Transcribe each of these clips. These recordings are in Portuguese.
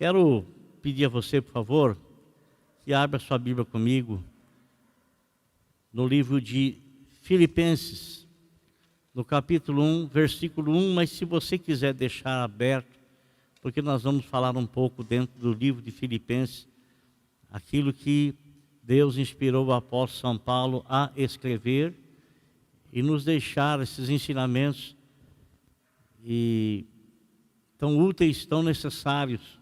Quero pedir a você, por favor, que abra sua Bíblia comigo no livro de Filipenses, no capítulo 1, versículo 1, mas se você quiser deixar aberto, porque nós vamos falar um pouco dentro do livro de Filipenses, aquilo que Deus inspirou o apóstolo São Paulo a escrever e nos deixar esses ensinamentos tão úteis, tão necessários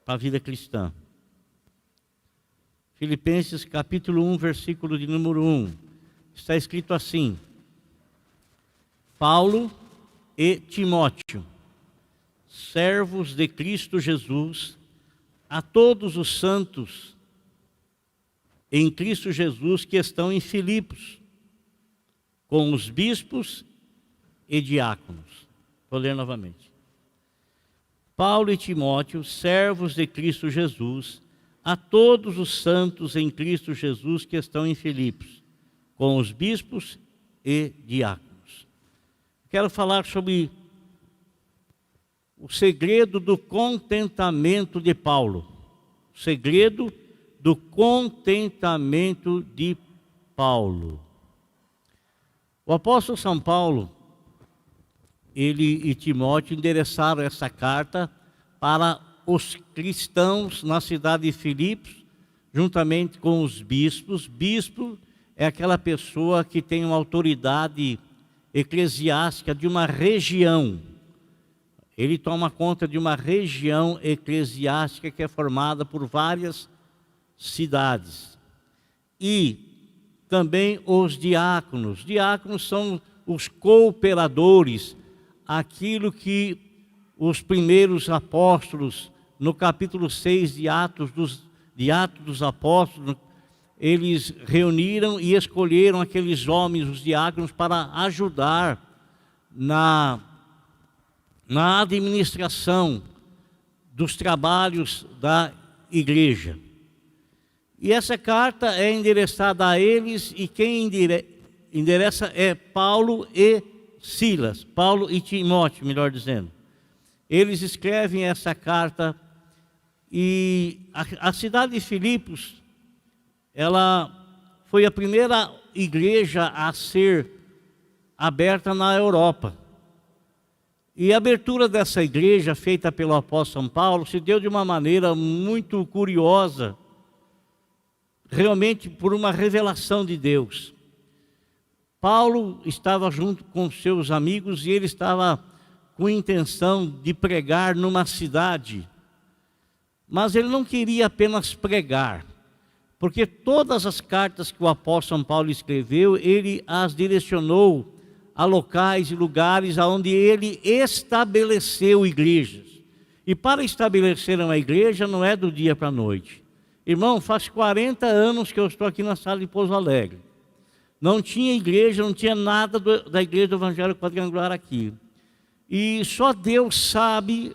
para a vida cristã. Filipenses capítulo 1, versículo de número 1, está escrito assim: Paulo e Timóteo, servos de Cristo Jesus, a todos os santos em Cristo Jesus que estão em Filipos, com os bispos e diáconos. Vou ler novamente. Paulo e Timóteo, servos de Cristo Jesus, a todos os santos em Cristo Jesus que estão em Filipos, com os bispos e diáconos. Quero falar sobre o segredo do contentamento de Paulo. O segredo do contentamento de Paulo. O apóstolo São Paulo, ele e Timóteo endereçaram essa carta para os cristãos na cidade de Filipos, juntamente com os bispos. Bispo é aquela pessoa que tem uma autoridade eclesiástica de uma região. Ele toma conta de uma região eclesiástica que é formada por várias cidades. E também os diáconos. Diáconos são os cooperadores, aquilo que os primeiros apóstolos, no capítulo 6 de Atos dos Apóstolos, eles reuniram e escolheram aqueles homens, os diáconos, para ajudar na administração dos trabalhos da igreja. E essa carta é endereçada a eles, e quem endereça é Paulo e Silas, Paulo e Timóteo, melhor dizendo. Eles escrevem essa carta, e a cidade de Filipos, ela foi a primeira igreja a ser aberta na Europa. E a abertura dessa igreja, feita pelo apóstolo São Paulo, se deu de uma maneira muito curiosa, realmente por uma revelação de Deus. Paulo estava junto com seus amigos e ele estava com intenção de pregar numa cidade, mas ele não queria apenas pregar, porque todas as cartas que o apóstolo São Paulo escreveu, ele as direcionou a locais e lugares onde ele estabeleceu igrejas. E para estabelecer uma igreja não é do dia para a noite. Irmão, faz 40 anos que eu estou aqui na sala de Pouso Alegre. Não tinha igreja, não tinha nada da igreja do Evangelho Quadrangular aqui. E só Deus sabe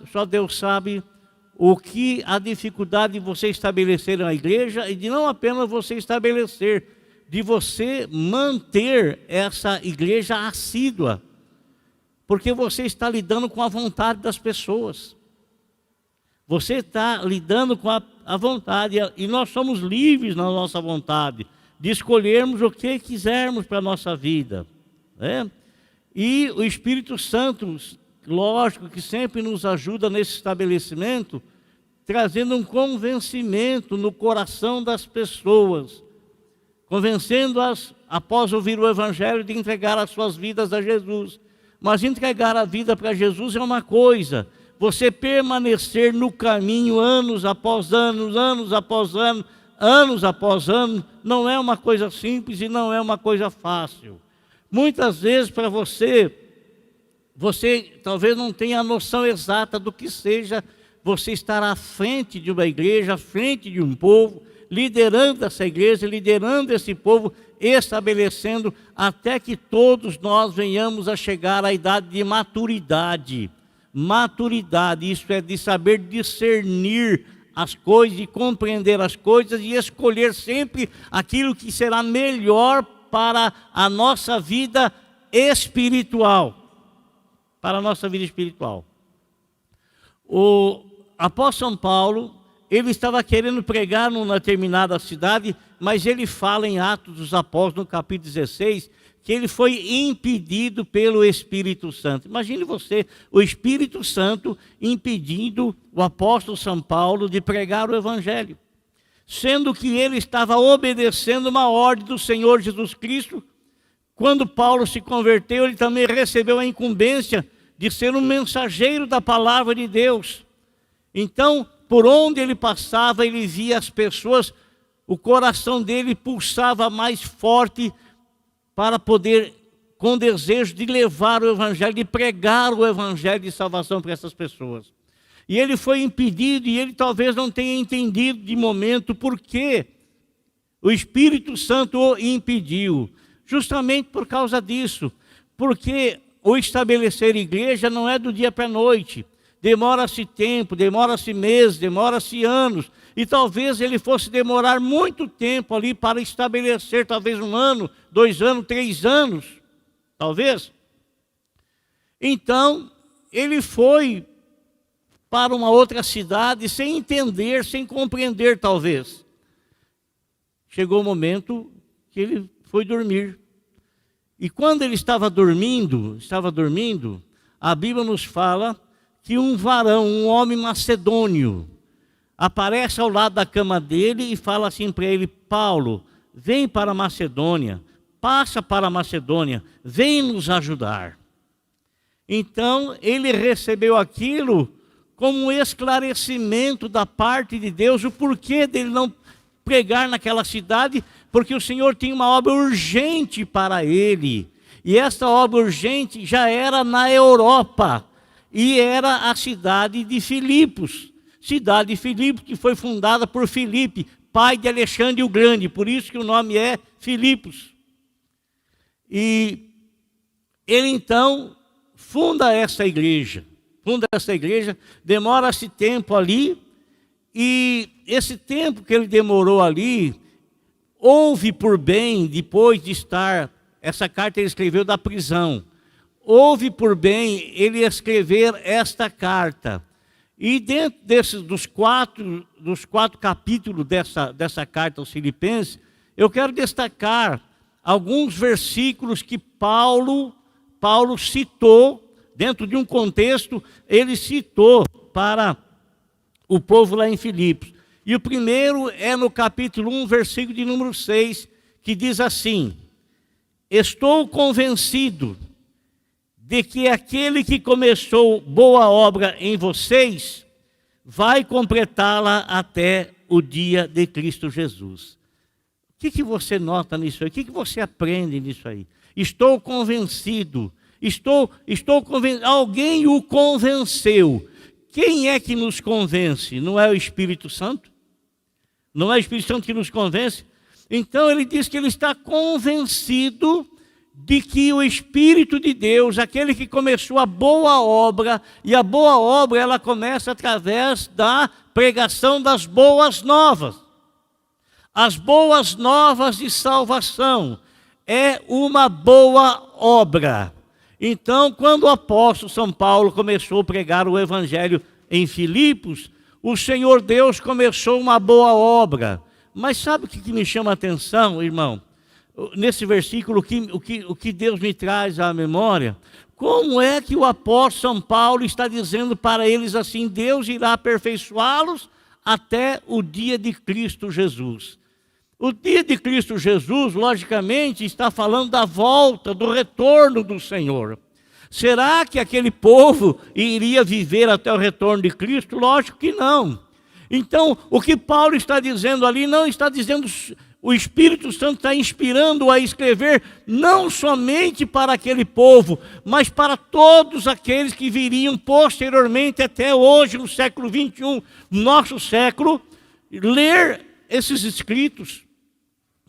o que a dificuldade de você estabelecer uma igreja, e de não apenas você estabelecer, de você manter essa igreja assídua, porque você está lidando com a vontade das pessoas. Você está lidando com a vontade, e nós somos livres na nossa vontade de escolhermos o que quisermos para a nossa vida, né? E o Espírito Santo, lógico que sempre nos ajuda nesse estabelecimento, trazendo um convencimento no coração das pessoas, convencendo-as, após ouvir o Evangelho, de entregar as suas vidas a Jesus. Mas entregar a vida para Jesus é uma coisa, você permanecer no caminho anos após anos, anos após anos, anos após anos, não é uma coisa simples e não é uma coisa fácil. Muitas vezes para você talvez não tenha a noção exata do que seja você estar à frente de uma igreja, à frente de um povo, liderando essa igreja, liderando esse povo, estabelecendo até que todos nós venhamos a chegar à idade de maturidade. Maturidade, isso é de saber discernir as coisas, de compreender as coisas e escolher sempre aquilo que será melhor para a nossa vida espiritual. Para a nossa vida espiritual. apóstolo São Paulo, ele estava querendo pregar numa determinada cidade, mas ele fala em Atos dos Apóstolos, no capítulo 16, que ele foi impedido pelo Espírito Santo. Imagine você, o Espírito Santo impedindo o apóstolo São Paulo de pregar o Evangelho, sendo que ele estava obedecendo uma ordem do Senhor Jesus Cristo. Quando Paulo se converteu, ele também recebeu a incumbência de ser um mensageiro da palavra de Deus. Então, por onde ele passava, ele via as pessoas, o coração dele pulsava mais forte para poder, com desejo de levar o Evangelho, de pregar o Evangelho de salvação para essas pessoas. E ele foi impedido, e ele talvez não tenha entendido de momento por que o Espírito Santo o impediu. Justamente por causa disso, porque o estabelecer igreja não é do dia para a noite. Demora-se tempo, demora-se meses, demora-se anos. E talvez ele fosse demorar muito tempo ali para estabelecer, talvez 1 ano, 2 anos, 3 anos, talvez. Então, ele foi para uma outra cidade sem entender, sem compreender talvez. Chegou o momento que ele foi dormir. E quando ele estava dormindo, a Bíblia nos fala que um varão, um homem macedônio, aparece ao lado da cama dele e fala assim para ele: Paulo, vem para a Macedônia, passa para a Macedônia, vem nos ajudar. Então ele recebeu aquilo como um esclarecimento da parte de Deus, o porquê dele não pregar naquela cidade, porque o Senhor tinha uma obra urgente para ele. E essa obra urgente já era na Europa, e era a cidade de Filipos. Cidade de Filipos que foi fundada por Filipe, pai de Alexandre o Grande, por isso que o nome é Filipos. E ele então funda essa igreja, demora-se tempo ali, e esse tempo que ele demorou ali, houve por bem, depois de estar, essa carta ele escreveu da prisão, houve por bem ele escrever esta carta. E dentro dos quatro capítulos dessa carta aos Filipenses, eu quero destacar alguns versículos que Paulo citou, dentro de um contexto, ele citou para o povo lá em Filipos. E o primeiro é no capítulo 1, versículo de número 6, que diz assim: estou convencido de que aquele que começou boa obra em vocês, vai completá-la até o dia de Cristo Jesus. O que você nota nisso aí? O que você aprende nisso aí? Estou convencido, estou convencido, alguém o convenceu. Quem é que nos convence? Não é o Espírito Santo? Não é o Espírito Santo que nos convence? Então ele diz que ele está convencido de que o Espírito de Deus, aquele que começou a boa obra, e a boa obra ela começa através da pregação das boas novas. As boas novas de salvação é uma boa obra. Então, quando o apóstolo São Paulo começou a pregar o Evangelho em Filipos, o Senhor Deus começou uma boa obra. Mas sabe o que me chama a atenção, irmão? Nesse versículo, o que Deus me traz à memória, como é que o apóstolo São Paulo está dizendo para eles assim: Deus irá aperfeiçoá-los até o dia de Cristo Jesus. O dia de Cristo Jesus, logicamente, está falando da volta, do retorno do Senhor. Será que aquele povo iria viver até o retorno de Cristo? Lógico que não. Então, o que Paulo está dizendo ali, não está dizendo... O Espírito Santo está inspirando a escrever não somente para aquele povo, mas para todos aqueles que viriam posteriormente até hoje, no século 21, nosso século, ler esses escritos,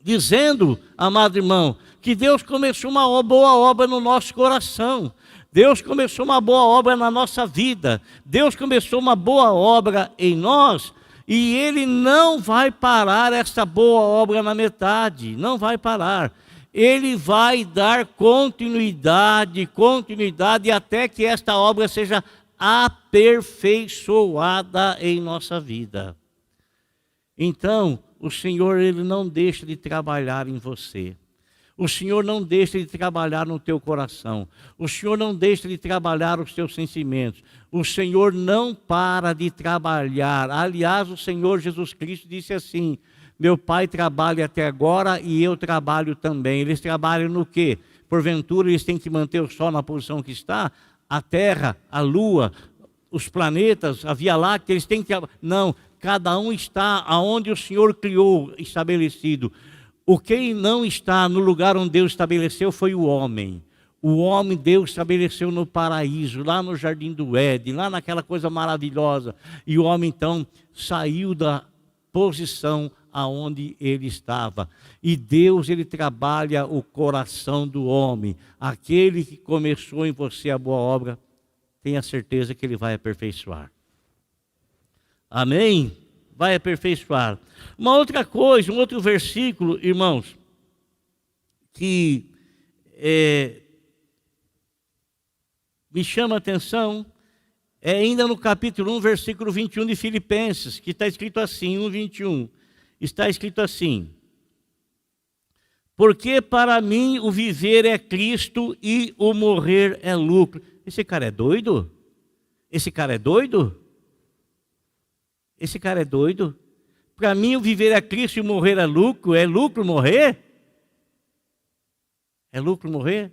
dizendo, amado irmão, que Deus começou uma boa obra no nosso coração. Deus começou uma boa obra na nossa vida. Deus começou uma boa obra em nós. E Ele não vai parar essa boa obra na metade, não vai parar. Ele vai dar continuidade, até que esta obra seja aperfeiçoada em nossa vida. Então, o Senhor, Ele não deixa de trabalhar em você. O Senhor não deixa de trabalhar no teu coração. O Senhor não deixa de trabalhar os teus sentimentos. O Senhor não para de trabalhar. Aliás, o Senhor Jesus Cristo disse assim: meu Pai trabalha até agora e eu trabalho também. Eles trabalham no quê? Porventura eles têm que manter o sol na posição que está? A terra, a lua, os planetas, a Via Láctea, eles têm que... Não, cada um está aonde o Senhor criou, estabelecido. O que não está no lugar onde Deus estabeleceu foi o homem. O homem Deus estabeleceu no paraíso, lá no jardim do Éden, lá naquela coisa maravilhosa. E o homem então saiu da posição aonde ele estava. E Deus, Ele trabalha o coração do homem. Aquele que começou em você a boa obra, tenha certeza que Ele vai aperfeiçoar. Amém? Vai aperfeiçoar. Uma outra coisa, um outro versículo, irmãos, que me chama a atenção, é ainda no capítulo 1, versículo 21 de Filipenses, que está escrito assim, 1:21. Está escrito assim: porque para mim o viver é Cristo e o morrer é lucro. Esse cara é doido? Esse cara é doido? Esse cara é doido? Para mim o viver é Cristo e o morrer é lucro. É lucro morrer? É lucro morrer?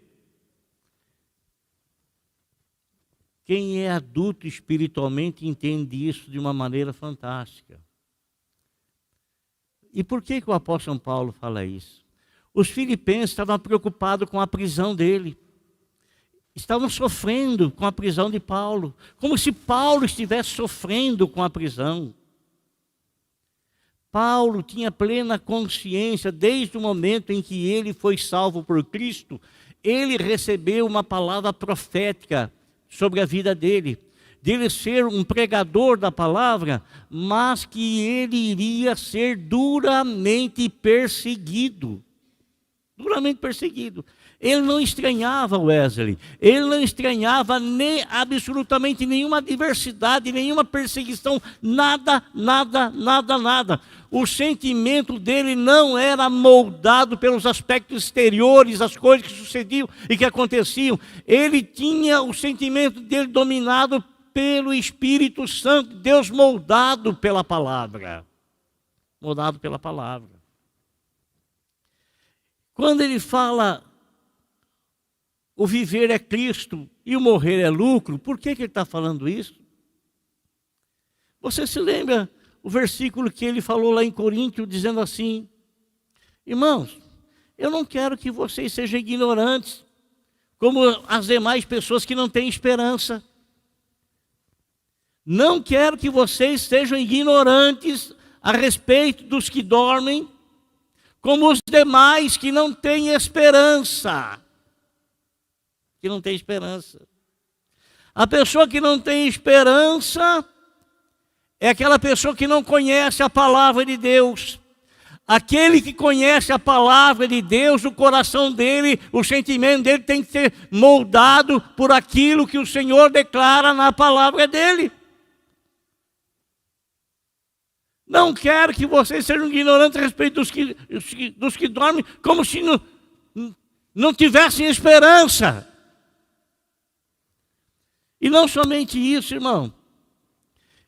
Quem é adulto espiritualmente entende isso de uma maneira fantástica. E por que o apóstolo Paulo fala isso? Os filipenses estavam preocupados com a prisão dele. Estavam sofrendo com a prisão de Paulo. Como se Paulo estivesse sofrendo com a prisão. Paulo tinha plena consciência, desde o momento em que ele foi salvo por Cristo, ele recebeu uma palavra profética sobre a vida dele. De ele ser um pregador da palavra, mas que ele iria ser duramente perseguido. Duramente perseguido. Ele não estranhava Wesley, ele não estranhava nem absolutamente nenhuma adversidade, nenhuma perseguição, nada. O sentimento dele não era moldado pelos aspectos exteriores, as coisas que sucediam e que aconteciam. Ele tinha o sentimento dele dominado pelo Espírito Santo, Deus moldado pela palavra. Moldado pela palavra. Quando ele fala, o viver é Cristo e o morrer é lucro, por que ele está falando isso? Você se lembra o versículo que ele falou lá em Coríntios, dizendo assim: irmãos, eu não quero que vocês sejam ignorantes, como as demais pessoas que não têm esperança. Não quero que vocês sejam ignorantes a respeito dos que dormem, como os demais que não têm esperança. Que não tem esperança. A pessoa que não tem esperança é aquela pessoa que não conhece a palavra de Deus. Aquele que conhece a palavra de Deus, o coração dele, o sentimento dele tem que ser moldado por aquilo que o Senhor declara na palavra dele. Não quero que vocês sejam ignorantes a respeito dos que dormem, como se não tivessem esperança. E não somente isso, irmão.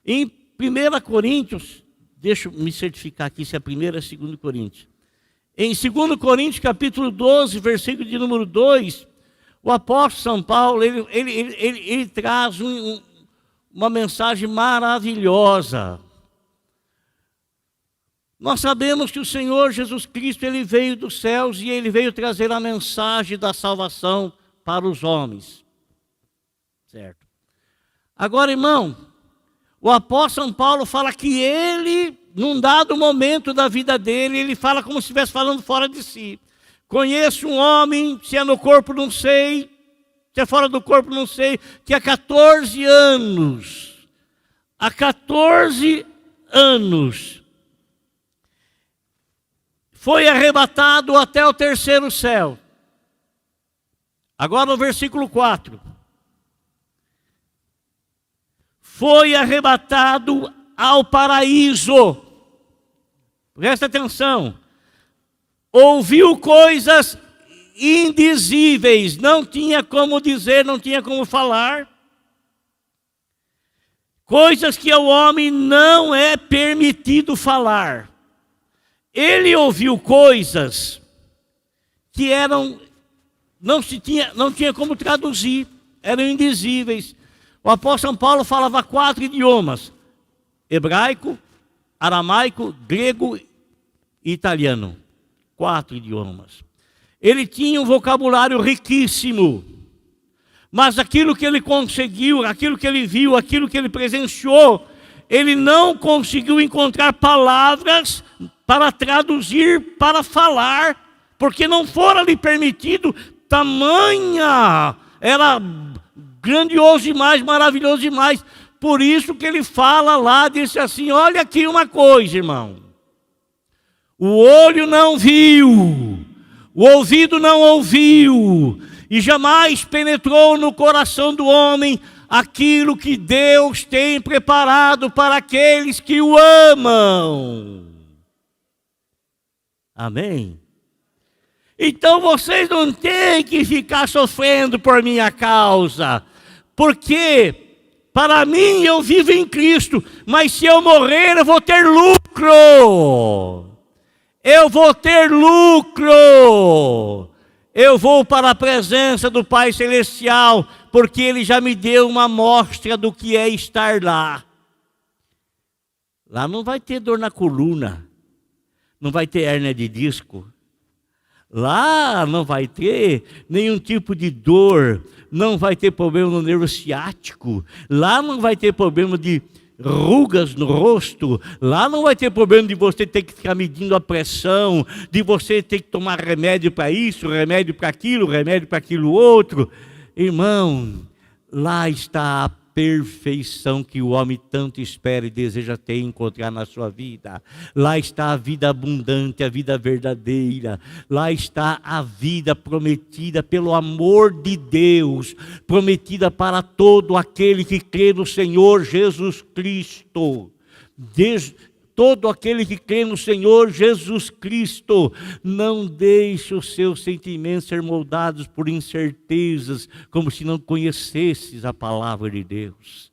Em 1 Coríntios, deixa eu me certificar aqui se é 1 ou 2 Coríntios. Em 2 Coríntios, capítulo 12, versículo de número 2, o apóstolo São Paulo, ele traz uma mensagem maravilhosa. Nós sabemos que o Senhor Jesus Cristo, Ele veio dos céus e Ele veio trazer a mensagem da salvação para os homens. Certo? Agora, irmão, o apóstolo São Paulo fala que ele, num dado momento da vida dele, ele fala como se estivesse falando fora de si. Conheço um homem, se é no corpo não sei, se é fora do corpo não sei, que há 14 anos, foi arrebatado até o terceiro céu. Agora no versículo 4. foi arrebatado ao paraíso. Presta atenção. Ouviu coisas indizíveis, não tinha como dizer, não tinha como falar. Coisas que ao homem não é permitido falar. Ele ouviu coisas que não tinha como traduzir, eram indizíveis. O apóstolo São Paulo falava 4 idiomas: hebraico, aramaico, grego e italiano. 4 idiomas. Ele tinha um vocabulário riquíssimo, mas aquilo que ele conseguiu, aquilo que ele viu, aquilo que ele presenciou, ele não conseguiu encontrar palavras para traduzir, para falar, porque não fora lhe permitido. Tamanha, era grandioso demais, maravilhoso demais. Por isso que ele fala lá, disse assim: olha aqui uma coisa, irmão. O olho não viu, o ouvido não ouviu, e jamais penetrou no coração do homem aquilo que Deus tem preparado para aqueles que o amam. Amém? Então vocês não têm que ficar sofrendo por minha causa, porque para mim eu vivo em Cristo, mas se eu morrer eu vou ter lucro. Eu vou ter lucro. Eu vou para a presença do Pai Celestial, porque Ele já me deu uma amostra do que é estar lá. Lá não vai ter dor na coluna, não vai ter hérnia de disco. Lá não vai ter nenhum tipo de dor, não vai ter problema no nervo ciático, lá não vai ter problema de rugas no rosto, lá não vai ter problema de você ter que ficar medindo a pressão, de você ter que tomar remédio para isso, remédio para aquilo outro. Irmão, lá está a perfeição que o homem tanto espera e deseja ter e encontrar na sua vida. Lá está a vida abundante, a vida verdadeira. Lá está a vida prometida pelo amor de Deus, prometida para todo aquele que crê no Senhor Jesus Cristo. Todo aquele que crê no Senhor Jesus Cristo. Não deixe os seus sentimentos ser moldados por incertezas, como se não conhecesses a palavra de Deus.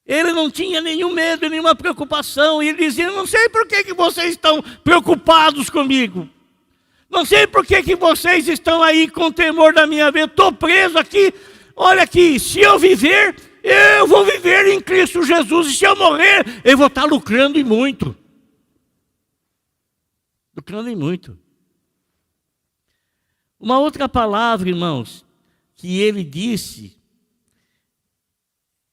Ele não tinha nenhum medo, nenhuma preocupação. E ele dizia: não sei por que vocês estão preocupados comigo. Não sei por que vocês estão aí com temor da minha vida. Estou preso aqui. Olha aqui, se eu viver, eu vou viver em Cristo Jesus. E se eu morrer, eu vou estar lucrando e muito. Lucrando e muito. Uma outra palavra, irmãos, que ele disse,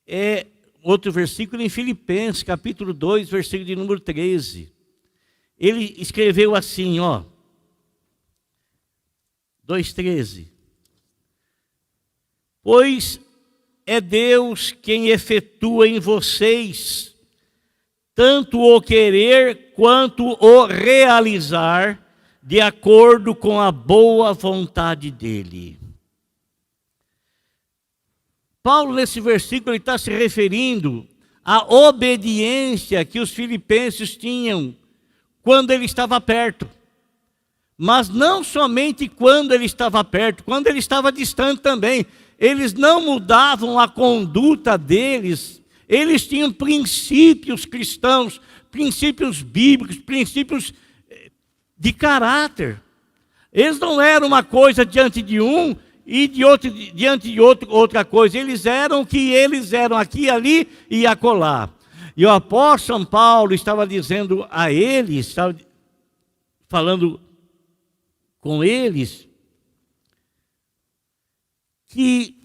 é outro versículo em Filipenses, capítulo 2, versículo de número 13. Ele escreveu assim, 2,13. Pois é Deus quem efetua em vocês tanto o querer quanto o realizar, de acordo com a boa vontade dEle. Paulo, nesse versículo, ele está se referindo à obediência que os filipenses tinham quando ele estava perto. Mas não somente quando ele estava perto, quando ele estava distante também. Eles não mudavam a conduta deles, eles tinham princípios cristãos, princípios bíblicos, princípios de caráter. Eles não eram uma coisa diante de um e de outro, diante de outro, outra coisa. Eles eram o que eles eram, aqui, ali e acolá. E o apóstolo São Paulo estava dizendo a eles, estava falando com eles, que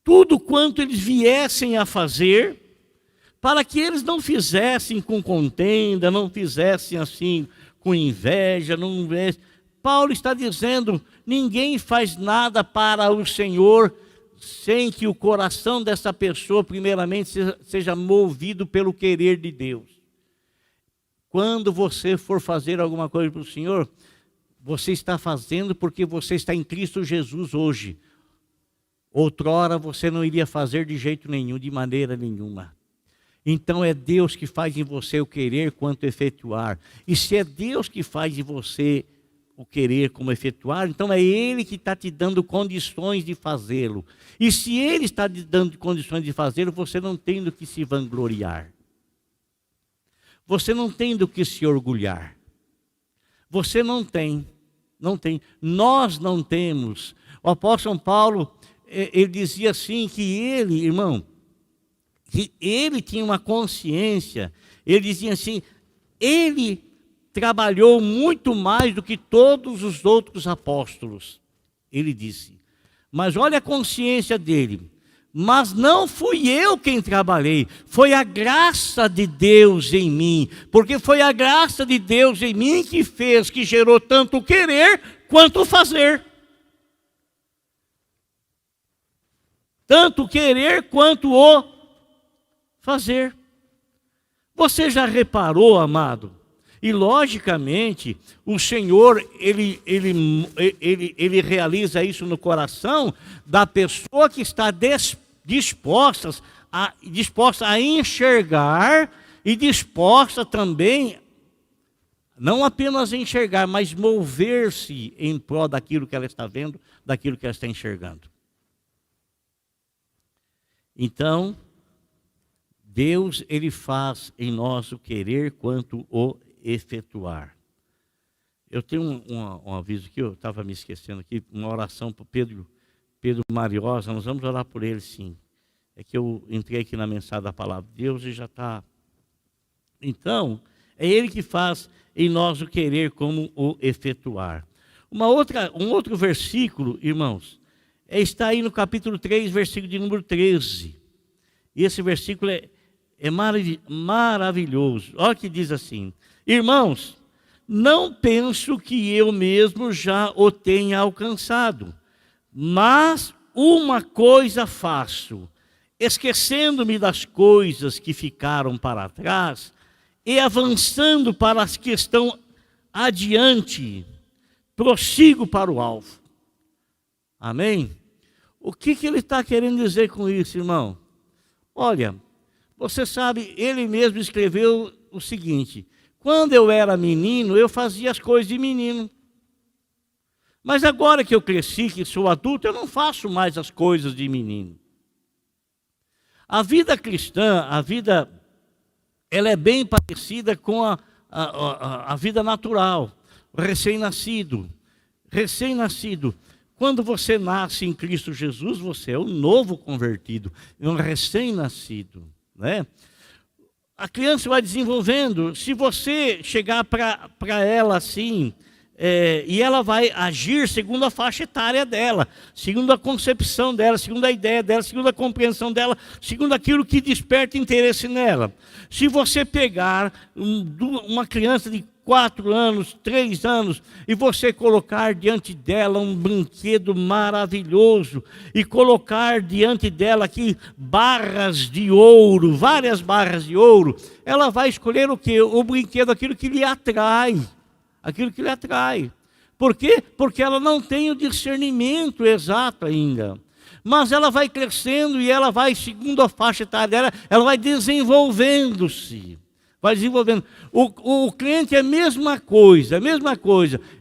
tudo quanto eles viessem a fazer, para que eles não fizessem com contenda, não fizessem assim com inveja, não. Paulo está dizendo: ninguém faz nada para o Senhor sem que o coração dessa pessoa primeiramente seja movido pelo querer de Deus. Quando você for fazer alguma coisa para o Senhor, você está fazendo porque você está em Cristo Jesus hoje. Outrora você não iria fazer de jeito nenhum, de maneira nenhuma. Então é Deus que faz em você o querer quanto efetuar. E se é Deus que faz em você o querer como efetuar, então é Ele que está te dando condições de fazê-lo. E se Ele está te dando condições de fazê-lo, você não tem do que se vangloriar. Você não tem do que se orgulhar. Você não tem. Nós não temos. O apóstolo Paulo, ele dizia assim que ele, irmão, que ele tinha uma consciência, ele dizia assim, ele trabalhou muito mais do que todos os outros apóstolos, ele disse. Mas olha a consciência dele. Mas não fui eu quem trabalhei, foi a graça de Deus em mim. Porque foi a graça de Deus em mim que fez, que gerou tanto o querer quanto o fazer. Tanto o querer quanto o fazer. Você já reparou, amado? E logicamente, o Senhor, ele realiza isso no coração da pessoa que está disposta a enxergar e disposta também, não apenas a enxergar, mas mover-se em prol daquilo que ela está vendo, daquilo que ela está enxergando. Então, Deus, Ele faz em nós o querer quanto o efetuar. Eu tenho um aviso aqui, eu estava me esquecendo aqui, uma oração para Pedro Mariosa, nós vamos orar por ele sim. É que eu entrei aqui na mensagem da palavra de Deus e já está. Então, é Ele que faz em nós o querer como o efetuar. Um outro versículo, irmãos, está aí no capítulo 3, versículo de número 13. E esse versículo é maravilhoso. Olha que diz assim: irmãos, não penso que eu mesmo já o tenha alcançado, mas uma coisa faço, esquecendo-me das coisas que ficaram para trás e avançando para as que estão adiante, prossigo para o alvo. Amém? O que ele está querendo dizer com isso, irmão? Olha, você sabe, ele mesmo escreveu o seguinte: quando eu era menino, eu fazia as coisas de menino. Mas agora que eu cresci, que sou adulto, eu não faço mais as coisas de menino. A vida cristã, ela é bem parecida com a vida natural. O recém-nascido. Quando você nasce em Cristo Jesus, você é um novo convertido, é um recém-nascido, né? A criança vai desenvolvendo. Se você chegar para ela assim, e ela vai agir segundo a faixa etária dela, segundo a concepção dela, segundo a ideia dela, segundo a compreensão dela, segundo aquilo que desperta interesse nela. Se você pegar uma criança de 4 anos, 3 anos, e você colocar diante dela um brinquedo maravilhoso, e colocar diante dela aqui barras de ouro, várias barras de ouro, ela vai escolher o quê? O brinquedo, aquilo que lhe atrai. Por quê? Porque ela não tem o discernimento exato ainda. Mas ela vai crescendo e ela vai, segundo a faixa etária dela, ela vai desenvolvendo-se. O crente é a mesma coisa.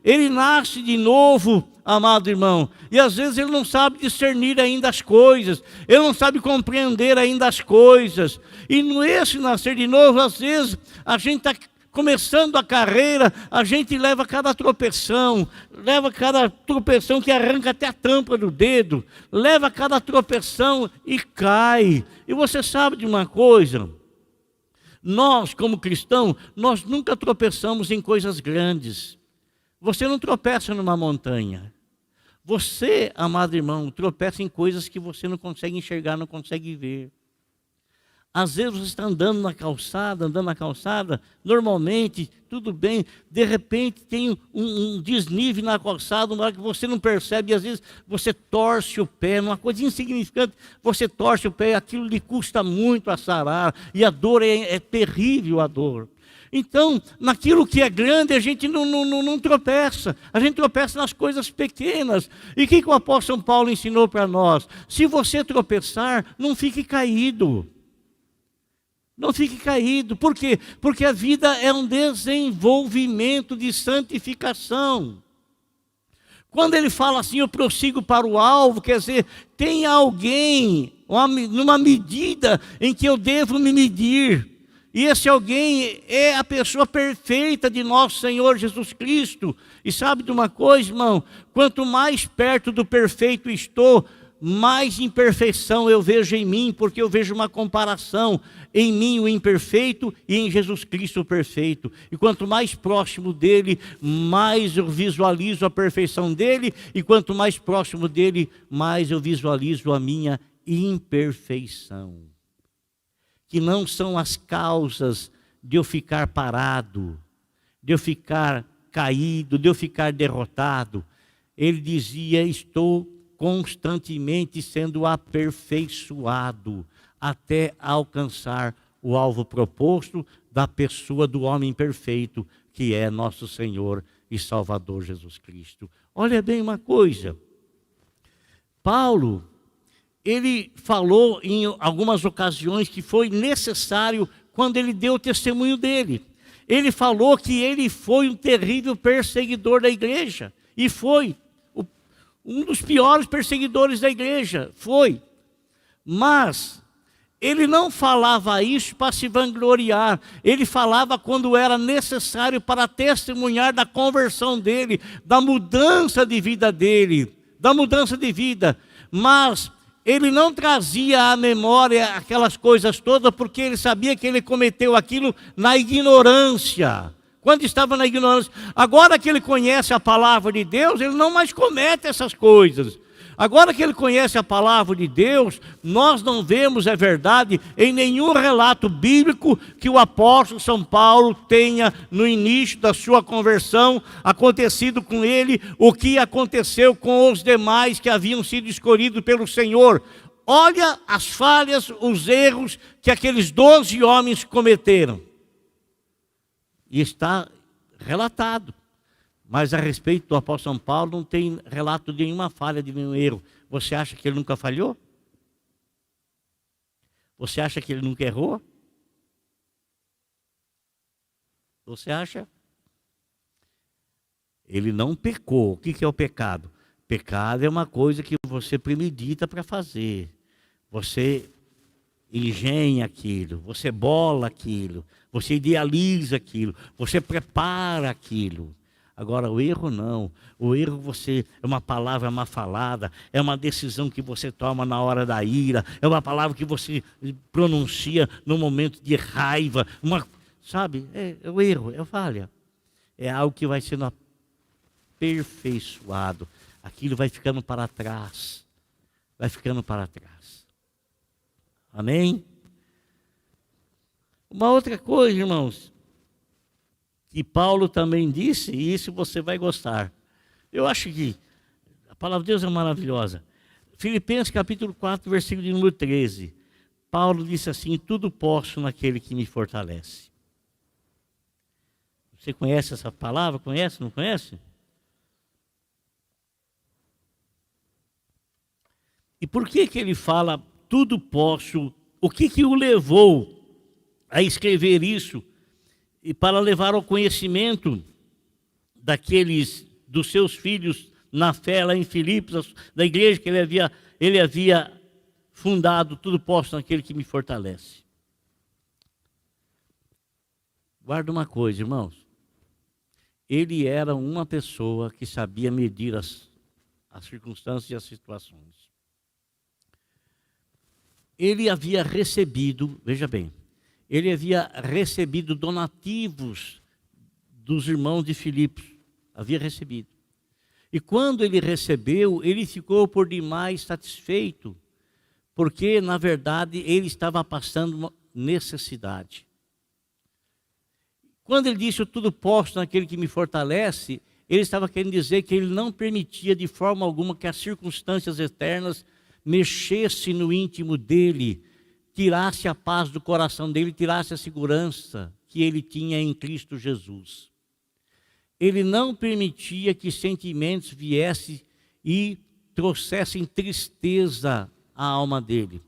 Ele nasce de novo, amado irmão, e às vezes ele não sabe discernir ainda as coisas, ele não sabe compreender ainda as coisas. E nesse nascer de novo, às vezes, a gente está começando a carreira, a gente leva cada tropeção que arranca até a tampa do dedo, leva cada tropeção e cai. E você sabe de uma coisa? Nós, como cristãos, nós nunca tropeçamos em coisas grandes. Você não tropeça numa montanha. Você, amado irmão, tropeça em coisas que você não consegue enxergar, não consegue ver. Às vezes você está andando na calçada, normalmente, tudo bem, de repente tem um desnível na calçada, uma hora que você não percebe, e às vezes você torce o pé, uma coisa insignificante, você torce o pé, aquilo lhe custa muito a sarar, e a dor é terrível, a dor. Então, naquilo que é grande, a gente não tropeça. A gente tropeça nas coisas pequenas. E o que o apóstolo Paulo ensinou para nós? Se você tropeçar, não fique caído. Não fique caído. Por quê? Porque a vida é um desenvolvimento de santificação. Quando ele fala assim, eu prossigo para o alvo, quer dizer, tem alguém, numa medida em que eu devo me medir. E esse alguém é a pessoa perfeita de nosso Senhor Jesus Cristo. E sabe de uma coisa, irmão? Quanto mais perto do perfeito estou, mais imperfeição eu vejo em mim, porque eu vejo uma comparação em mim o imperfeito e em Jesus Cristo o perfeito. E quanto mais próximo dele, mais eu visualizo a perfeição dele, e quanto mais próximo dele, mais eu visualizo a minha imperfeição. Que não são as causas de eu ficar parado, de eu ficar caído, de eu ficar derrotado. Ele dizia, estou constantemente sendo aperfeiçoado até alcançar o alvo proposto da pessoa do homem perfeito, que é nosso Senhor e Salvador Jesus Cristo. Olha bem uma coisa, Paulo, ele falou em algumas ocasiões que foi necessário quando ele deu o testemunho dele. Ele falou que ele foi um terrível perseguidor da igreja, e foi um dos piores perseguidores da igreja, foi. Mas ele não falava isso para se vangloriar, ele falava quando era necessário para testemunhar da conversão dele, da mudança de vida dele, da mudança de vida. Mas ele não trazia à memória aquelas coisas todas, porque ele sabia que ele cometeu aquilo na ignorância. Quando estava na ignorância. Agora que ele conhece a palavra de Deus, ele não mais comete essas coisas. Agora que ele conhece a palavra de Deus, nós não vemos, é verdade, em nenhum relato bíblico que o apóstolo São Paulo tenha, no início da sua conversão, acontecido com ele o que aconteceu com os demais que haviam sido escolhidos pelo Senhor. Olha as falhas, os erros que aqueles 12 homens cometeram. E está relatado. Mas a respeito do apóstolo São Paulo não tem relato de nenhuma falha, de nenhum erro. Você acha que ele nunca falhou? Você acha que ele nunca errou? Você acha? Ele não pecou. O que é o pecado? Pecado é uma coisa que você premedita para fazer. Você engenha aquilo, você bola aquilo, você idealiza aquilo, você prepara aquilo. Agora, o erro não. O erro é uma palavra mal falada, é uma decisão que você toma na hora da ira, é uma palavra que você pronuncia no momento de raiva. Sabe, é o erro, é a falha. É algo que vai sendo aperfeiçoado. Aquilo vai ficando para trás. Vai ficando para trás. Amém? Uma outra coisa, irmãos, que Paulo também disse, e isso você vai gostar. Eu acho que a palavra de Deus é maravilhosa. Filipenses capítulo 4, versículo de número 13. Paulo disse assim, tudo posso naquele que me fortalece. Você conhece essa palavra? Conhece? Não conhece? E por que ele fala tudo posso? O que o levou a escrever isso? E para levar ao conhecimento dos seus filhos na fé lá em Filipos, da igreja que ele havia fundado, tudo posso naquele que me fortalece. Guarda uma coisa, irmãos. Ele era uma pessoa que sabia medir as circunstâncias e as situações. Ele havia recebido, veja bem, ele havia recebido donativos dos irmãos de Filipos. Havia recebido. E quando ele recebeu, ele ficou por demais satisfeito, porque, na verdade, ele estava passando uma necessidade. Quando ele disse, eu tudo posso naquele que me fortalece, ele estava querendo dizer que ele não permitia de forma alguma que as circunstâncias externas mexessem no íntimo dele, tirasse a paz do coração dele, tirasse a segurança que ele tinha em Cristo Jesus. Ele não permitia que sentimentos viessem e trouxessem tristeza à alma dele.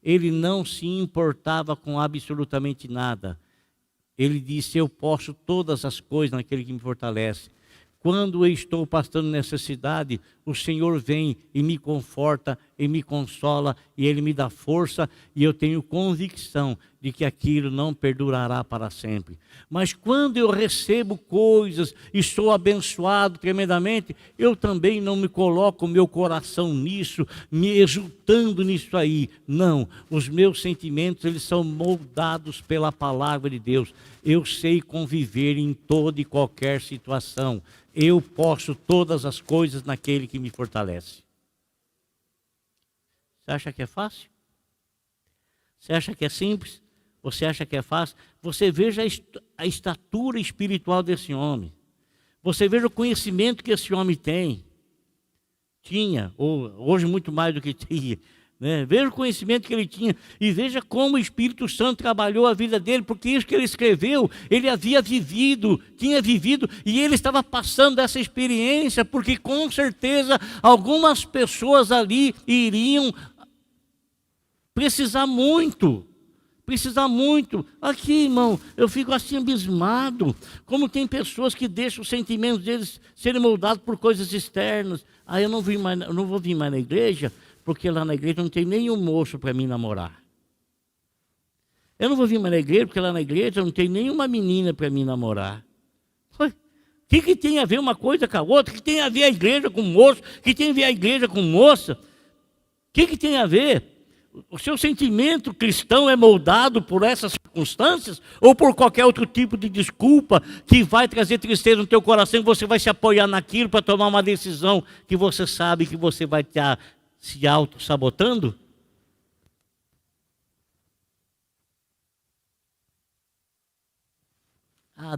Ele não se importava com absolutamente nada. Ele disse: eu posso todas as coisas naquele que me fortalece. Quando eu estou passando necessidade, o Senhor vem e me conforta, e me consola, e Ele me dá força, e eu tenho convicção de que aquilo não perdurará para sempre. Mas quando eu recebo coisas e sou abençoado tremendamente, eu também não me coloco o meu coração nisso, me exultando nisso aí. Não, os meus sentimentos, eles são moldados pela palavra de Deus. Eu sei conviver em toda e qualquer situação. Eu posso todas as coisas naquele que me fortalece. Você acha que é fácil? Você acha que é simples? Você acha que é fácil? Você veja a estatura espiritual desse homem. Você veja o conhecimento que esse homem tem. Tinha, ou hoje muito mais do que tinha. Né? Veja o conhecimento que ele tinha e veja como o Espírito Santo trabalhou a vida dele, porque isso que ele escreveu, ele havia vivido, tinha vivido, e ele estava passando essa experiência, porque com certeza algumas pessoas ali iriam precisar muito. Aqui, irmão, eu fico assim abismado, como tem pessoas que deixam os sentimentos deles serem moldados por coisas externas. Eu não vou vir mais na igreja, porque lá na igreja não tem nenhum moço para mim namorar. Eu não vou vir mais na igreja, porque lá na igreja não tem nenhuma menina para mim namorar. O que tem a ver uma coisa com a outra? O que tem a ver a igreja com moço? O que tem a ver a igreja com moça? O que tem a ver? O seu sentimento cristão é moldado por essas circunstâncias ou por qualquer outro tipo de desculpa que vai trazer tristeza no teu coração e você vai se apoiar naquilo para tomar uma decisão que você sabe que você vai estar se auto-sabotando?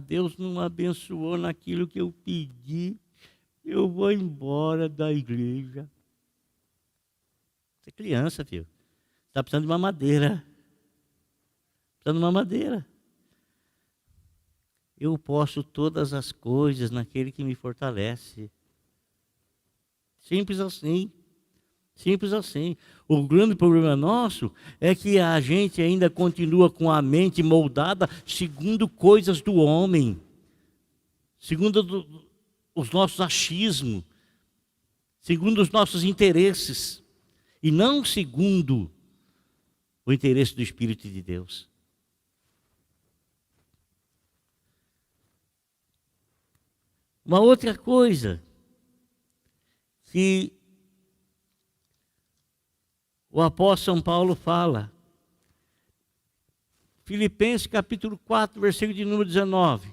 Deus não abençoou naquilo que eu pedi, eu vou embora da igreja. Você é criança, filho. Está precisando de uma madeira. Eu posso todas as coisas naquele que me fortalece. Simples assim. O grande problema nosso é que a gente ainda continua com a mente moldada segundo coisas do homem, segundo os nossos achismos, segundo os nossos interesses, e não segundo o interesse do Espírito de Deus. Uma outra coisa que o apóstolo São Paulo fala, Filipenses capítulo 4, versículo de número 19. O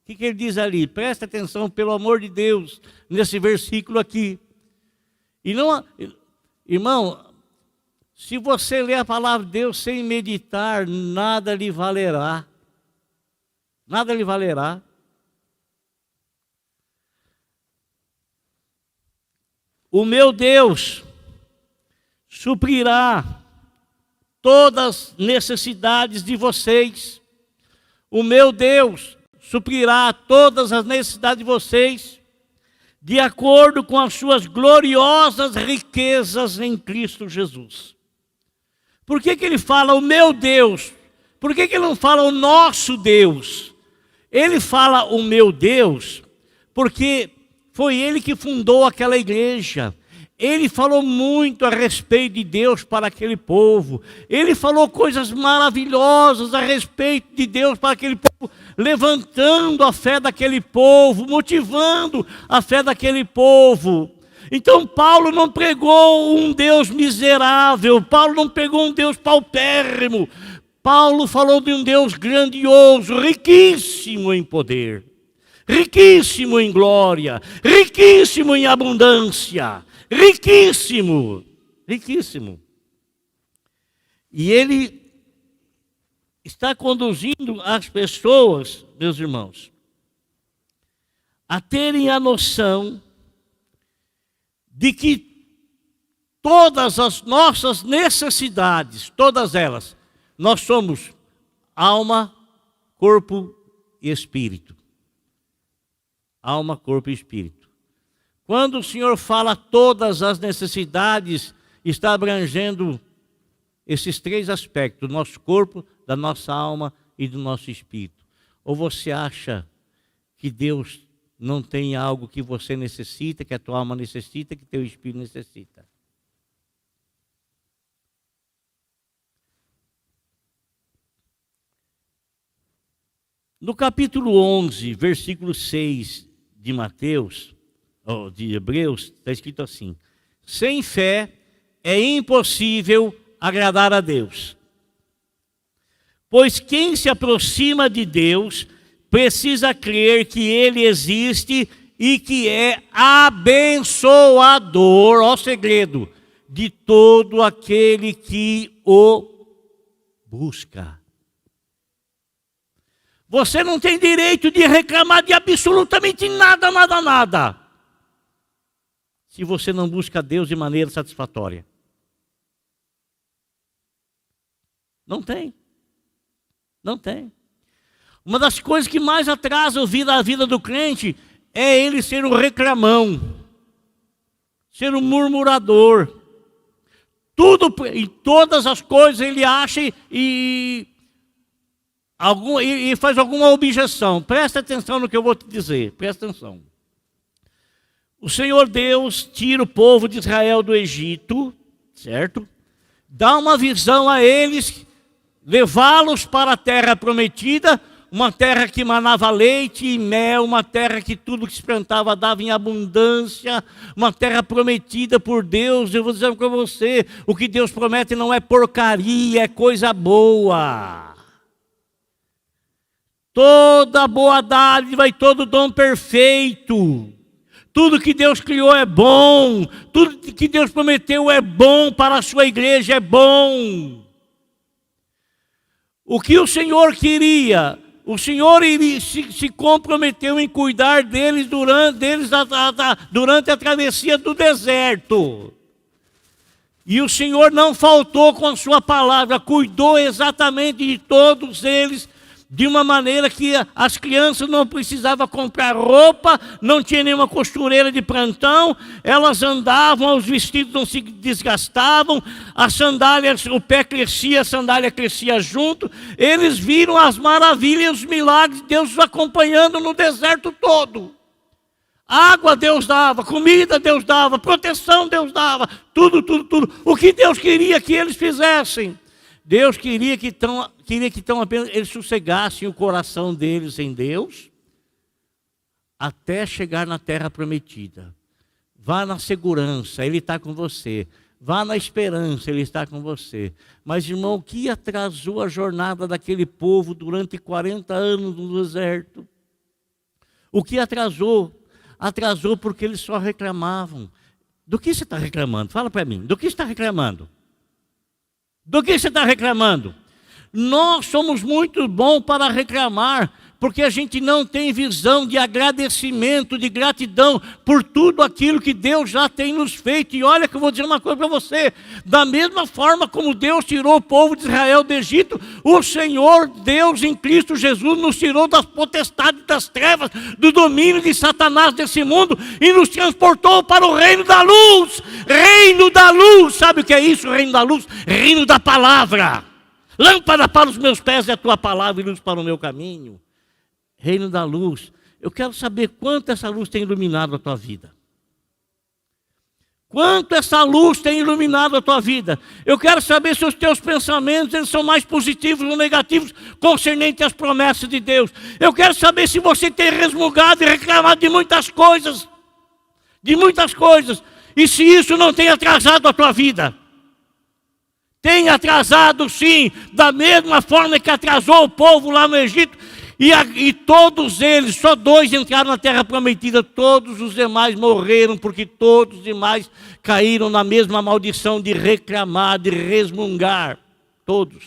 que ele diz ali? Presta atenção, pelo amor de Deus, nesse versículo aqui. E não, irmão, se você ler a palavra de Deus sem meditar, nada lhe valerá. Nada lhe valerá. O meu Deus suprirá todas as necessidades de vocês. O meu Deus suprirá todas as necessidades de vocês, de acordo com as suas gloriosas riquezas em Cristo Jesus. Por que ele fala o meu Deus? Por que ele não fala o nosso Deus? Ele fala o meu Deus porque foi ele que fundou aquela igreja. Ele falou muito a respeito de Deus para aquele povo. Ele falou coisas maravilhosas a respeito de Deus para aquele povo, levantando a fé daquele povo, motivando a fé daquele povo. Então Paulo não pregou um Deus miserável, Paulo não pregou um Deus paupérrimo. Paulo falou de um Deus grandioso, riquíssimo em poder, riquíssimo em glória, riquíssimo em abundância, riquíssimo. E ele está conduzindo as pessoas, meus irmãos, a terem a noção de que todas as nossas necessidades, todas elas, nós somos alma, corpo e espírito. Alma, corpo e espírito. Quando o Senhor fala todas as necessidades, está abrangendo esses três aspectos, do nosso corpo, da nossa alma e do nosso espírito. Ou você acha que Deus não tem algo que você necessita, que a tua alma necessita, que teu espírito necessita? No capítulo 11, versículo 6 de Mateus, ou de Hebreus, está escrito assim: sem fé é impossível agradar a Deus. Pois quem se aproxima de Deus precisa crer que Ele existe e que é abençoador, ó segredo, de todo aquele que o busca. Você não tem direito de reclamar de absolutamente nada, nada, nada, se você não busca Deus de maneira satisfatória. Não tem. Não tem. Uma das coisas que mais atrasa a vida do crente é ele ser um reclamão, ser um murmurador. Tudo, em todas as coisas ele acha e faz alguma objeção. Presta atenção no que eu vou te dizer, presta atenção. O Senhor Deus tira o povo de Israel do Egito, certo? Dá uma visão a eles, levá-los para a terra prometida, uma terra que manava leite e mel, uma terra que tudo que se plantava dava em abundância, uma terra prometida por Deus. Eu vou dizer para você, o que Deus promete não é porcaria, é coisa boa. Toda boa dádiva e todo dom perfeito. Tudo que Deus criou é bom. Tudo que Deus prometeu é bom para a sua igreja, é bom. O que o Senhor queria, o Senhor se comprometeu em cuidar deles durante a travessia do deserto. E o Senhor não faltou com a sua palavra, cuidou exatamente de todos eles, de uma maneira que as crianças não precisavam comprar roupa, não tinha nenhuma costureira de plantão, elas andavam, os vestidos não se desgastavam, as sandálias, o pé crescia, a sandália crescia junto. Eles viram as maravilhas, os milagres de Deus os acompanhando no deserto todo. Água Deus dava, comida Deus dava, proteção Deus dava, tudo. O que Deus queria que eles fizessem? Deus queria que apenas eles sossegassem o coração deles em Deus, até chegar na terra prometida. Vá na segurança, Ele está com você. Vá na esperança, Ele está com você. Mas, irmão, o que atrasou a jornada daquele povo durante 40 anos no deserto? O que atrasou? Atrasou porque eles só reclamavam. Do que você está reclamando? Fala para mim, do que você está reclamando? Do que você está reclamando? Nós somos muito bons para reclamar, porque a gente não tem visão de agradecimento, de gratidão por tudo aquilo que Deus já tem nos feito. E olha que eu vou dizer uma coisa para você, da mesma forma como Deus tirou o povo de Israel do Egito, o Senhor Deus em Cristo Jesus nos tirou das potestades das trevas, do domínio de Satanás desse mundo e nos transportou para o reino da luz. Reino da luz, sabe o que é isso, reino da luz? Reino da palavra. Lâmpada para os meus pés é a tua palavra e luz para o meu caminho. Reino da luz. Eu quero saber quanto essa luz tem iluminado a tua vida. Quanto essa luz tem iluminado a tua vida. Eu quero saber se os teus pensamentos eles são mais positivos ou negativos concernente às promessas de Deus. Eu quero saber se você tem resmungado e reclamado de muitas coisas. De muitas coisas. E se isso não tem atrasado a tua vida. Tem atrasado sim, da mesma forma que atrasou o povo lá no Egito. E todos eles, só 2 entraram na terra prometida, todos os demais morreram, porque todos os demais caíram na mesma maldição de reclamar, de resmungar. Todos.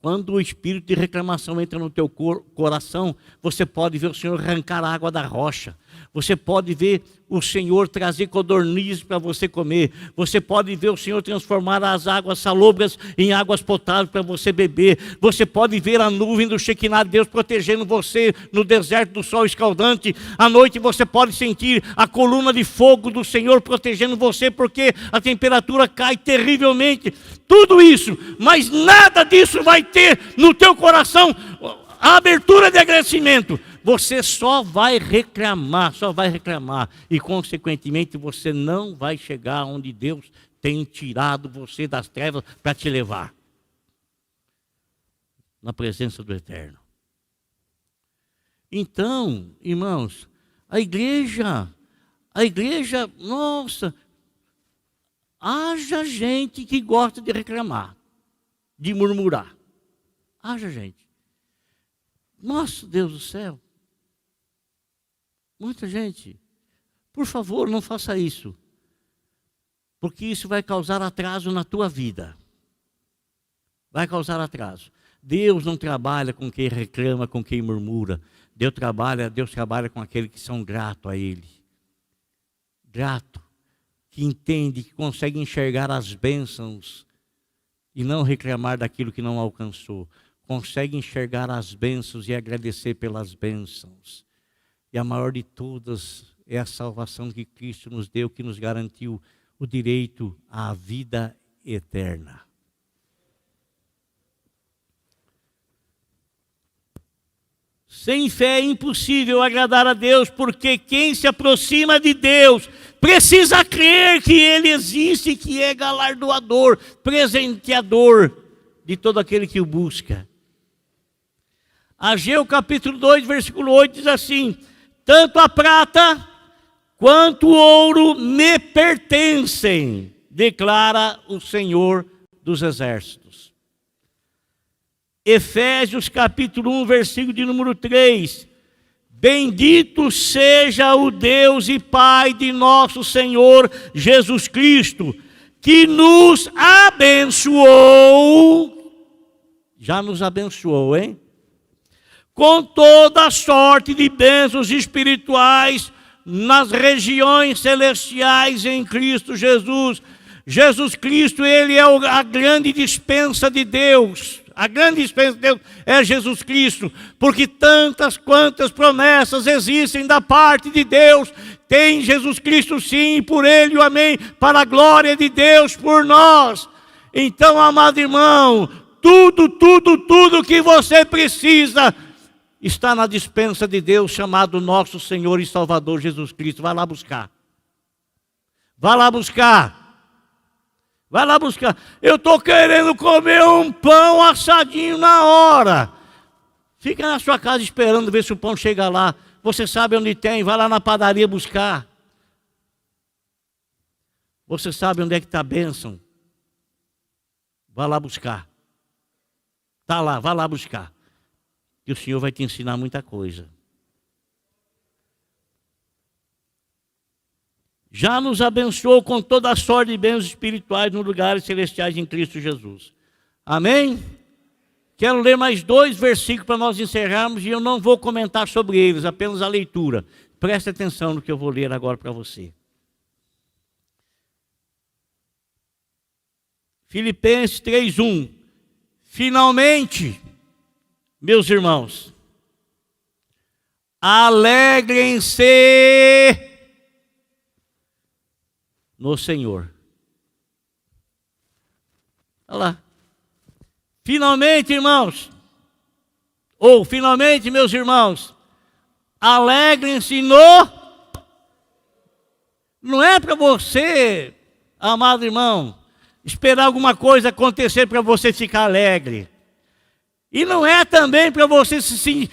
Quando o espírito de reclamação entra no teu coração, você pode ver o Senhor arrancar a água da rocha. Você pode ver o Senhor trazer codornizes para você comer. Você pode ver o Senhor transformar as águas salobras em águas potáveis para você beber. Você pode ver a nuvem do Shekinah de Deus protegendo você no deserto do sol escaldante. À noite você pode sentir a coluna de fogo do Senhor protegendo você, porque a temperatura cai terrivelmente. Tudo isso, mas nada disso vai ter no teu coração a abertura de agradecimento. Você só vai reclamar, e consequentemente você não vai chegar onde Deus tem tirado você das trevas para te levar na presença do Eterno. Então, irmãos, a igreja, nossa, haja gente que gosta de reclamar, de murmurar. Haja gente. Nossa, Deus do céu. Muita gente. Por favor, não faça isso. Porque isso vai causar atraso na tua vida. Vai causar atraso. Deus não trabalha com quem reclama, com quem murmura. Deus trabalha com aqueles que são gratos a Ele. Grato. Que entende, que consegue enxergar as bênçãos e não reclamar daquilo que não alcançou. Consegue enxergar as bênçãos e agradecer pelas bênçãos. E a maior de todas é a salvação que Cristo nos deu, que nos garantiu o direito à vida eterna. Sem fé é impossível agradar a Deus, porque quem se aproxima de Deus precisa crer que Ele existe, que é galardoador, presenteador de todo aquele que o busca. Ageu capítulo 2, versículo 8 diz assim: tanto a prata quanto o ouro me pertencem, declara o Senhor dos Exércitos. Efésios capítulo 1, versículo de número 3. Bendito seja o Deus e Pai de nosso Senhor Jesus Cristo, que nos abençoou, já nos abençoou, hein? Com toda a sorte de bênçãos espirituais nas regiões celestiais em Cristo Jesus. Jesus Cristo, Ele é a grande dispensa de Deus. A grande dispensa de Deus é Jesus Cristo, porque tantas quantas promessas existem da parte de Deus, tem Jesus Cristo sim, por Ele o amém, para a glória de Deus por nós. Então, amado irmão, tudo que você precisa está na dispensa de Deus, chamado nosso Senhor e Salvador Jesus Cristo. Vai lá buscar. Vai lá buscar. Vai lá buscar. Eu estou querendo comer um pão assadinho na hora. Fica na sua casa esperando ver se o pão chega lá. Você sabe onde tem, vai lá na padaria buscar. Você sabe onde é que está a bênção. Vai lá buscar. Está lá, vai lá buscar. E o Senhor vai te ensinar muita coisa. Já nos abençoou com toda a sorte de bens espirituais nos lugares celestiais em Cristo Jesus. Amém? Quero ler mais 2 versículos para nós encerrarmos e eu não vou comentar sobre eles, apenas a leitura. Preste atenção no que eu vou ler agora para você. Filipenses 3:1. Finalmente, meus irmãos, alegrem-se no Senhor. Olha lá. Finalmente, irmãos, ou finalmente, meus irmãos, alegrem-se no... Não é para você, amado irmão, esperar alguma coisa acontecer para você ficar alegre. E não é também para você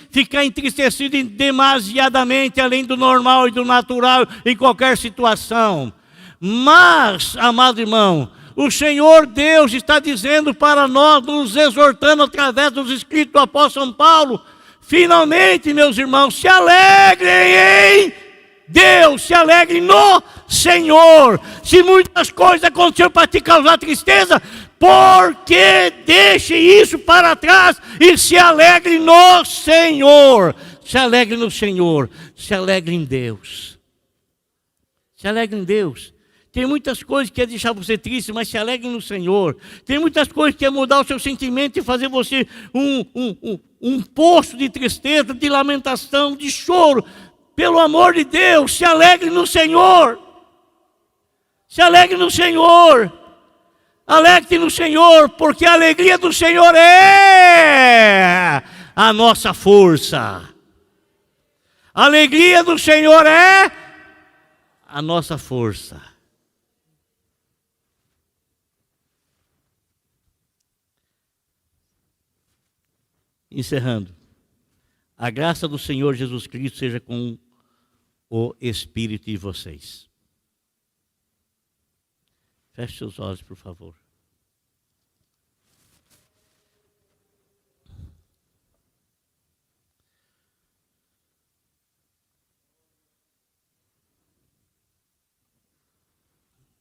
ficar entristecido demasiadamente, além do normal e do natural, em qualquer situação. Mas, amado irmão, o Senhor Deus está dizendo para nós, nos exortando através dos escritos do apóstolo São Paulo, finalmente, meus irmãos, se alegrem Deus, se alegre no Senhor. Se muitas coisas aconteceram para te causar tristeza, porque deixe isso para trás e se alegre no Senhor. Se alegre no Senhor, se alegre em Deus. Se alegre em Deus. Tem muitas coisas que é deixar você triste, mas se alegre no Senhor. Tem muitas coisas que é mudar o seu sentimento e fazer você um poço de tristeza, de lamentação, de choro. Pelo amor de Deus, se alegre no Senhor. Se alegre no Senhor. Alegre-te no Senhor, porque a alegria do Senhor é a nossa força. A alegria do Senhor é a nossa força. Encerrando. A graça do Senhor Jesus Cristo seja com o Espírito de vocês. Feche seus olhos, por favor.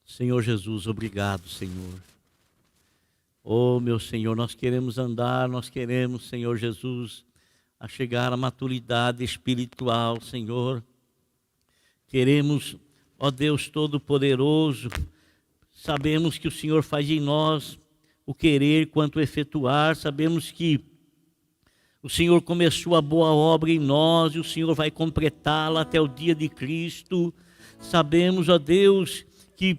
Senhor Jesus, obrigado, Senhor. Oh, meu Senhor, nós queremos andar, nós queremos, Senhor Jesus, a chegar à maturidade espiritual, Senhor. Queremos, ó Deus Todo-Poderoso, sabemos que o Senhor faz em nós o querer quanto o efetuar, sabemos que o Senhor começou a boa obra em nós e o Senhor vai completá-la até o dia de Cristo. Sabemos, ó Deus, que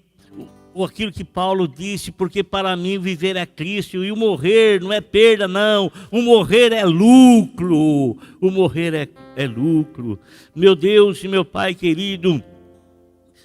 aquilo que Paulo disse, porque para mim viver é Cristo e o morrer não é perda, não. O morrer é lucro. O morrer é lucro. Meu Deus e meu Pai querido,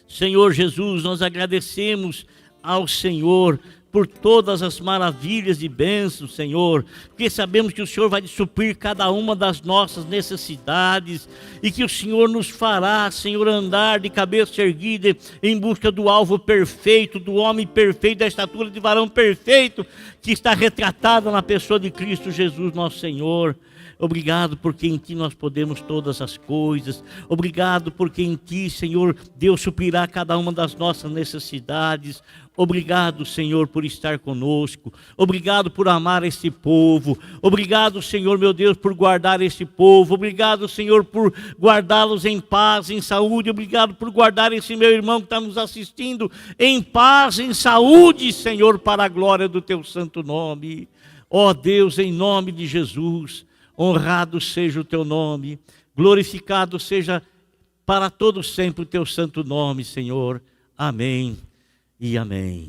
Senhor Jesus, nós agradecemos ao Senhor por todas as maravilhas e bênçãos, Senhor, porque sabemos que o Senhor vai suprir cada uma das nossas necessidades e que o Senhor nos fará, Senhor, andar de cabeça erguida em busca do alvo perfeito, do homem perfeito, da estatura de varão perfeito, que está retratada na pessoa de Cristo Jesus, nosso Senhor. Obrigado porque em Ti nós podemos todas as coisas. Obrigado porque em Ti, Senhor, Deus suprirá cada uma das nossas necessidades. Obrigado, Senhor, por estar conosco. Obrigado por amar esse povo. Obrigado, Senhor, meu Deus, por guardar esse povo. Obrigado, Senhor, por guardá-los em paz, em saúde. Obrigado por guardar esse meu irmão que está nos assistindo em paz, em saúde, Senhor, para a glória do Teu santo nome. Ó Deus, em nome de Jesus, honrado seja o Teu nome, glorificado seja para todo sempre o Teu santo nome, Senhor. Amém e amém.